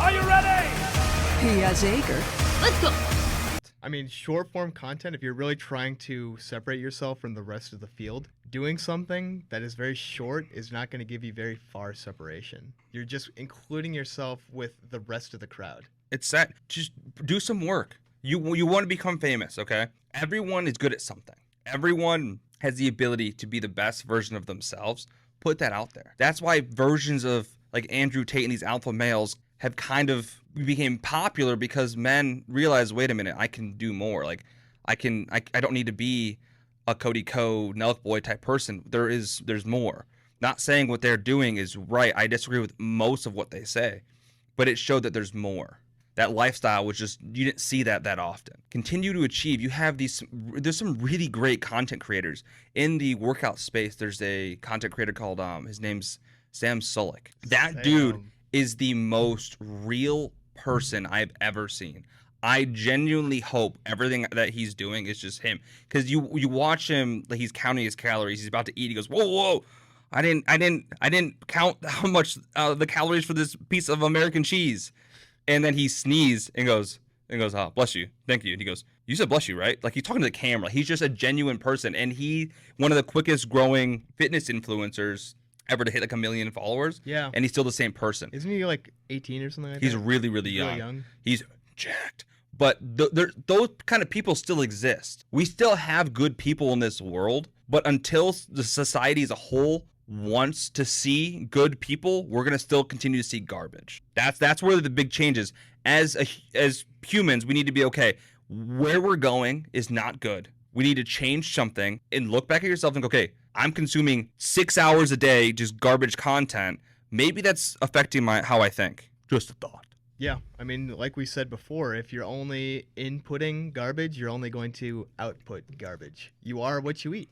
Are you ready? Yes, Ager. Let's go. I mean, short form content, if you're really trying to separate yourself from the rest of the field, doing something that is very short is not going to give you very far separation. You're just including yourself with the rest of the crowd. It's that. Just do some work. You want to become famous, okay? Everyone is good at something. Everyone has the ability to be the best version of themselves. Put that out there. That's why versions of like Andrew Tate and these alpha males have kind of became popular, because men realize, wait a minute, I can do more. Like I don't need to be a Cody Ko, Nelk Boy type person. There's more. Not saying what they're doing is right. I disagree with most of what they say, but it showed that there's more. That lifestyle was just, you didn't see that often. Continue to achieve. You have there's some really great content creators in the workout space. There's a content creator called, his name's Sam Sulek. That dude is the most real person I've ever seen. I genuinely hope everything that he's doing is just him. Because you watch him, like he's counting his calories. He's about to eat. He goes, whoa. I didn't count how much the calories for this piece of American cheese. And then he sneezed and goes, oh, bless you. Thank you. And he goes, you said bless you, right? Like he's talking to the camera. He's just a genuine person. And one of the quickest growing fitness influencers ever to hit like 1 million followers. Yeah. And he's still the same person. Isn't he like 18 or something like He's that? really, really He's young. really young. He's jacked. But those kind of people still exist. We still have good people in this world. But until the society as a whole wants to see good people, we're gonna still continue to see garbage. That's where the big change is. As humans, we need to be okay. Where we're going is not good. We need to change something and look back at yourself and go, okay, I'm consuming 6 hours a day just garbage content. Maybe that's affecting how I think. Just a thought. Yeah, I mean, like we said before, if you're only inputting garbage, you're only going to output garbage. You are what you eat.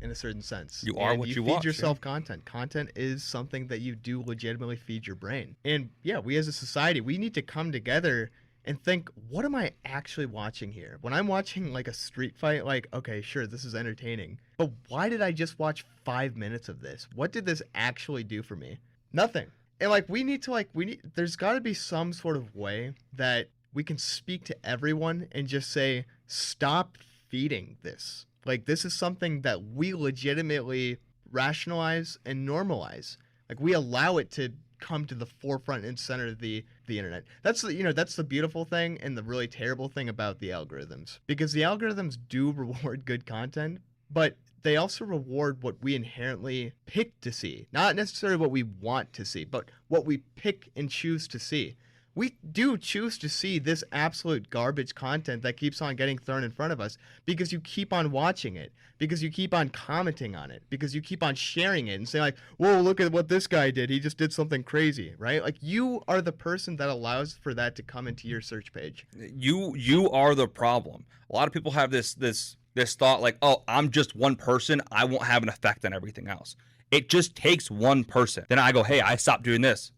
In a certain sense. You are what you feed watch, yourself yeah. Content. Content is something that you do legitimately feed your brain. And yeah, we as a society, we need to come together and think, what am I actually watching here? When I'm watching like a street fight, like, okay, sure, this is entertaining. But why did I just watch 5 minutes of this? What did this actually do for me? Nothing. And like there's gotta be some sort of way that we can speak to everyone and just say, stop feeding this. Like, this is something that we legitimately rationalize and normalize. Like, we allow it to come to the forefront and center of the internet. That's the beautiful thing and the really terrible thing about the algorithms. Because the algorithms do reward good content, but they also reward what we inherently pick to see. Not necessarily what we want to see, but what we pick and choose to see. We do choose to see this absolute garbage content that keeps on getting thrown in front of us because you keep on watching it, because you keep on commenting on it, because you keep on sharing it and saying like, whoa, look at what this guy did. He just did something crazy, right? Like, you are the person that allows for that to come into your search page. You are the problem. A lot of people have this thought like, oh, I'm just one person. I won't have an effect on everything else. It just takes one person. Then I go, hey, I stopped doing this.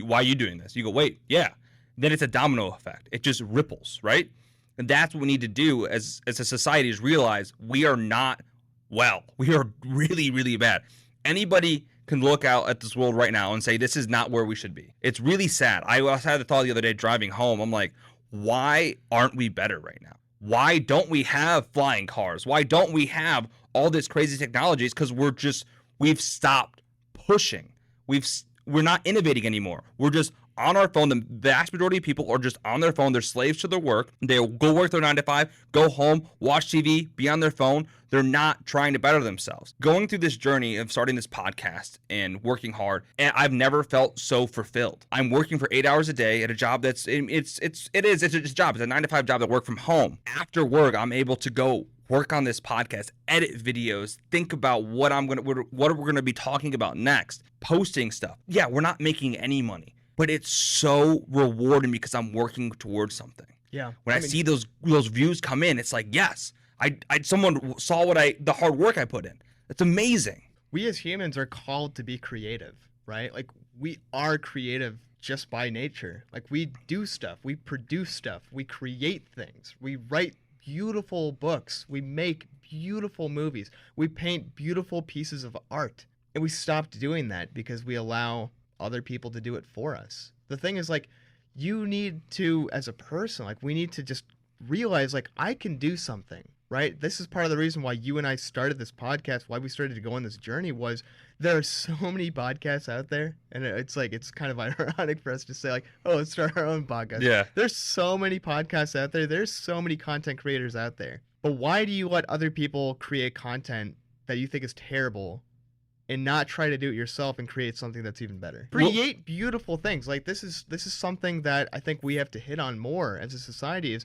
Why are you doing this? You go, wait, yeah. Then it's a domino effect. It just ripples, right? And that's what we need to do as a society, is realize we are not well. We are really, really bad. Anybody can look out at this world right now and say, this is not where we should be. It's really sad. I had the thought the other day driving home. I'm like, why aren't we better right now? Why don't we have flying cars? Why don't we have all this crazy technology? It's because we've stopped pushing. We're not innovating anymore. We're just on our phone. The vast majority of people are just on their phone. They're slaves to their work. They'll go work their 9 to 5, go home, watch TV, be on their phone. They're not trying to better themselves. Going through this journey of starting this podcast and working hard, and I've never felt so fulfilled. I'm working for 8 hours a day at a job it's a job. It's a 9 to 5 job that work from home. After work, I'm able to go work on this podcast, edit videos, think about what we're gonna be talking about next, posting stuff. Yeah, we're not making any money, but it's so rewarding because I'm working towards something. Yeah. When I see those views come in, it's like, yes, someone saw the hard work I put in. It's amazing. We as humans are called to be creative, right? Like, we are creative just by nature. Like, we do stuff, we produce stuff, we create things, we write beautiful books, we make beautiful movies, we paint beautiful pieces of art. And we stopped doing that because we allow other people to do it for us. The thing is, like, you need to, as a person, like we need to just realize like I can do something, right? This is part of the reason why you and I started this podcast, why we started to go on this journey was there are so many podcasts out there, and it's like it's kind of ironic for us to say like, oh, let's start our own podcast. Yeah. There's so many podcasts out there. There's so many content creators out there. But why do you let other people create content that you think is terrible and not try to do it yourself and create something that's even better? Create beautiful things. Like this is something that I think we have to hit on more as a society is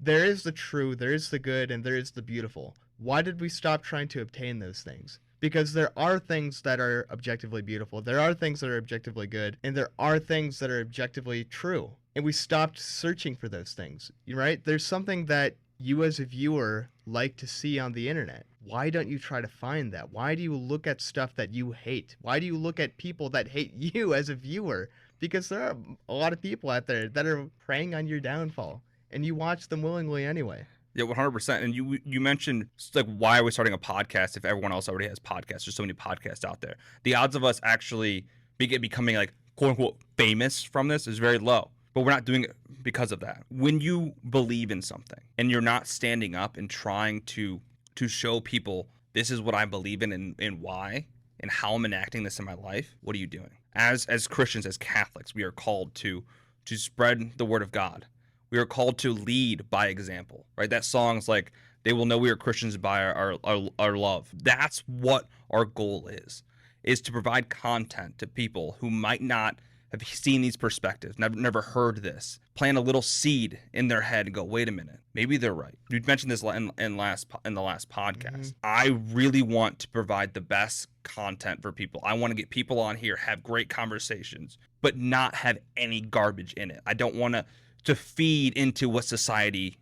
there is the true, there is the good, and there is the beautiful. Why did we stop trying to obtain those things? Because there are things that are objectively beautiful, there are things that are objectively good, and there are things that are objectively true. And we stopped searching for those things, right? There's something that you as a viewer like to see on the internet. Why don't you try to find that? Why do you look at stuff that you hate? Why do you look at people that hate you as a viewer? Because there are a lot of people out there that are preying on your downfall, and you watch them willingly anyway. Yeah, 100%. And you mentioned like why are we starting a podcast if everyone else already has podcasts? There's so many podcasts out there. The odds of us actually becoming like quote unquote famous from this is very low. But we're not doing it because of that. When you believe in something and you're not standing up and trying to show people this is what I believe in and why and how I'm enacting this in my life, what are you doing? As Christians, as Catholics, we are called to spread the word of God. We are called to lead by example, right? That song's like, they will know we are Christians by our love. That's what our goal is to provide content to people who might not have seen these perspectives, never heard this, plant a little seed in their head and go, wait a minute, maybe they're right. You mentioned this in the last podcast. Mm-hmm. I really want to provide the best content for people. I want to get people on here, have great conversations, but not have any garbage in it. I don't want to feed into what society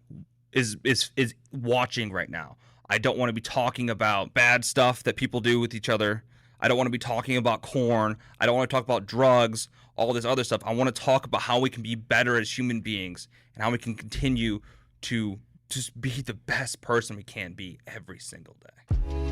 is watching right now. I don't want to be talking about bad stuff that people do with each other. I don't want to be talking about corn. I don't want to talk about drugs, all this other stuff. I want to talk about how we can be better as human beings and how we can continue to just be the best person we can be every single day.